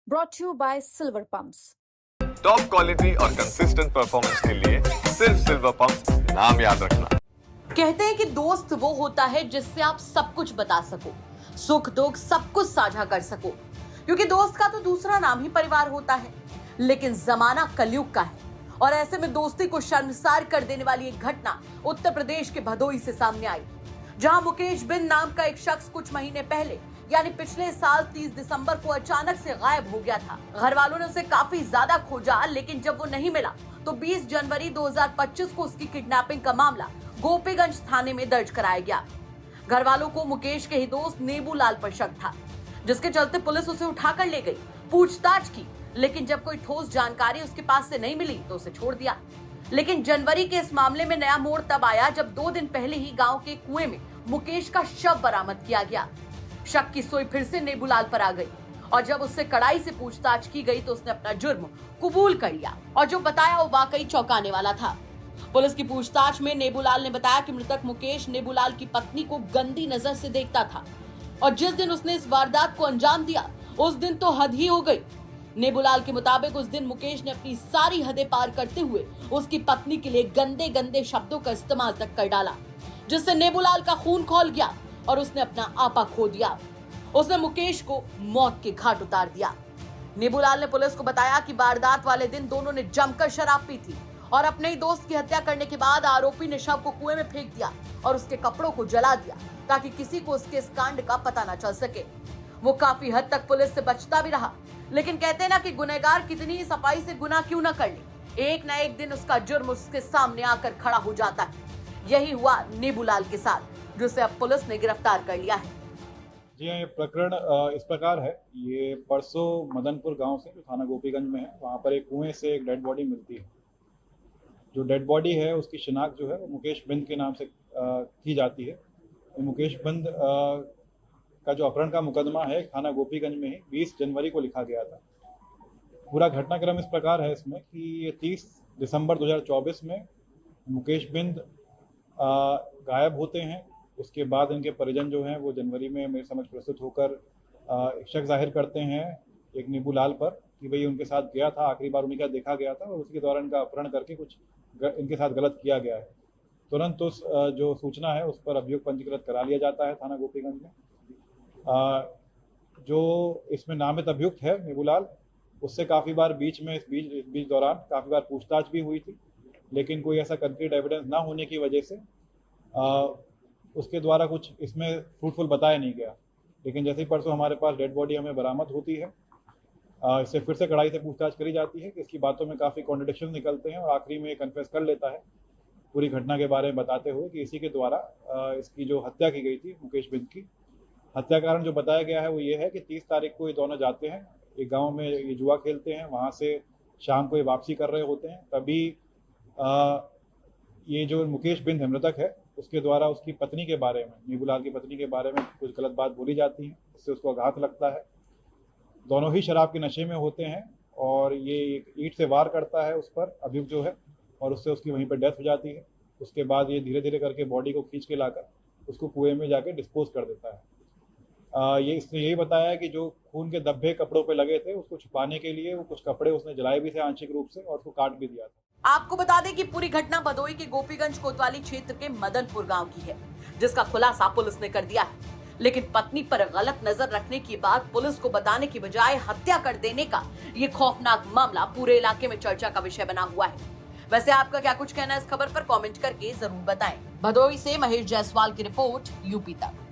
brought to you by Silver Pumps. Top quality और consistent performance के लिए सिर्फ सिल्वर पंप नाम याद रखना। कहते हैं कि दोस्त वो होता है जिससे आप सब कुछ बता सको, सुख दुख सब कुछ साझा कर सको, क्योंकि दोस्त का तो दूसरा नाम ही परिवार होता है। लेकिन जमाना कलयुग का है और ऐसे में दोस्ती को शर्मसार कर देने वाली एक घटना उत्तर प्रदेश के भदोही से सामने आई, जहां मुकेश बिंद नाम का एक शख्स कुछ महीने पहले यानी पिछले साल 30 दिसंबर को अचानक से गायब हो गया था। घर वालों ने उसे काफी ज्यादा खोजा, लेकिन जब वो नहीं मिला तो 20 जनवरी 2025 को उसकी किडनैपिंग का मामला गोपीगंज थाने में दर्ज कराया गया। घर वालों को मुकेश के ही दोस्त नेबू लाल पर शक था, जिसके चलते पुलिस उसे उठाकर ले गई, पूछताछ की, लेकिन जब कोई ठोस जानकारी उसके पास से नहीं मिली तो उसे छोड़ दिया। लेकिन जनवरी के इस मामले में नया मोड़ तब आया जब 2 दिन पहले ही गांव के कुएं में मुकेश का शव बरामद किया गया। शक की सुई फिर से नेबूलाल पर आ गई और जब उससे कड़ाई से पूछताछ की गई तो उसने अपना जुर्म कबूल कर लिया और जो बताया वो वाकई चौंकाने वाला था। पुलिस की पूछताछ में नेबूलाल ने बताया कि मृतक मुकेश नेबूलाल की पत्नी को गंदी नजर से देखता था और जिस दिन उसने इस वारदात को अंजाम दिया उस दिन तो हद ही हो गई। नेबूलाल के मुताबिक उस दिन मुकेश ने अपनी सारी हदें पार करते हुए उसकी पत्नी के लिए गंदे गंदे शब्दों का इस्तेमाल तक कर डाला, जिससे नेबूलाल का खून खौल गया और उसने अपना आपा खो दिया। उसने मुकेश को मौत के घाट उतार दिया। नेबूलाल ने पुलिस को बताया कि वारदात वाले दिन दोनों ने जमकर शराब पी थी और अपने ही दोस्त की हत्या करने के बाद आरोपी ने शव को कुएं में फेंक दिया और उसके कपड़ों को जला दिया ताकि किसी को उसके इस कांड का पता न चल सके। वो काफी हद तक पुलिस से बचता भी रहा, लेकिन कहते हैं ना कि गुनहगार कितनी सफाई से गुनाह क्यों न कर ले, एक न एक दिन उसका जुर्म उसके सामने आकर खड़ा हो जाता है। यही हुआ नेबूलाल के साथ, जिसे अब पुलिस ने गिरफ्तार कर लिया है। जी हाँ, ये प्रकरण इस प्रकार है। ये परसों मदनपुर गांव से जो थाना गोपीगंज में है, वहाँ पर एक कुएं से एक डेड बॉडी मिलती है। जो डेड बॉडी है उसकी शिनाख्त जो है वो मुकेश बिंद के नाम से की जाती है। मुकेश बिंद का जो अपहरण का मुकदमा है थाना गोपीगंज में ही 20 जनवरी को लिखा गया था। पूरा घटनाक्रम इस प्रकार है इसमें कि ये 30 दिसंबर 2024 में मुकेश बिंद गायब होते हैं। उसके बाद इनके परिजन जो हैं वो जनवरी में मेरे समझ प्रस्तुत होकर शक जाहिर करते हैं एक नेबूलाल पर कि भाई उनके साथ गया था, आखिरी बार उन्हीं का देखा गया था और उसके दौरान इनका अपहरण करके कुछ इनके साथ गलत किया गया है। तुरंत उस जो सूचना है उस पर अभियोग पंजीकृत करा लिया जाता है थाना गोपीगंज में। जो इसमें नामित अभियुक्त है नेबूलाल, उससे काफ़ी बार बीच दौरान काफ़ी बार पूछताछ भी हुई थी, लेकिन कोई ऐसा कंक्रीट एविडेंस ना होने की वजह से उसके द्वारा कुछ इसमें फ्रूटफुल बताया नहीं गया। लेकिन जैसे ही परसों हमारे पास डेड बॉडी हमें बरामद होती है, इससे फिर से कड़ाई से पूछताछ करी जाती है कि इसकी बातों में काफ़ी कॉन्ट्रडिक्शन निकलते हैं और आखिरी में कन्फेस कर लेता है पूरी घटना के बारे में बताते हुए कि इसी के द्वारा इसकी जो हत्या की गई थी मुकेश बिंद की, हत्या कारण जो बताया गया है वो ये है कि 30 तारीख को ये दोनों जाते हैं एक गाँव में, ये जुआ खेलते हैं, वहाँ से शाम को ये वापसी कर रहे होते हैं। तभी ये जो मुकेश बिंद है मृतक है, उसके द्वारा उसकी पत्नी के बारे में, नेबूलाल की पत्नी के बारे में कुछ गलत बात बोली जाती है, इससे उसको आघात लगता है। दोनों ही शराब के नशे में होते हैं और ये एक ईंट से वार करता है उस पर अभियुक्त जो है और उससे उसकी वहीं पर डेथ हो जाती है। उसके बाद ये धीरे धीरे करके बॉडी को खींच के लाकर उसको कुएं में जाके डिस्पोज कर देता है। इसने यही बताया कि जो खून के धब्बे कपड़ों पे लगे थे उसको छुपाने के लिए वो कुछ कपड़े उसने जलाए भी थे आंशिक रूप से और उसको काट भी दिया था। आपको बता दें कि पूरी घटना भदोही के गोपीगंज कोतवाली क्षेत्र के मदनपुर गांव की है, जिसका खुलासा पुलिस ने कर दिया है। लेकिन पत्नी पर गलत नजर रखने की बात पुलिस को बताने की बजाय हत्या कर देने का ये खौफनाक मामला पूरे इलाके में चर्चा का विषय बना हुआ है। वैसे आपका क्या कुछ कहना है इस खबर पर कमेंट करके जरूर बताएं। भदोही से महेश जायसवाल की रिपोर्ट, यूपी तक।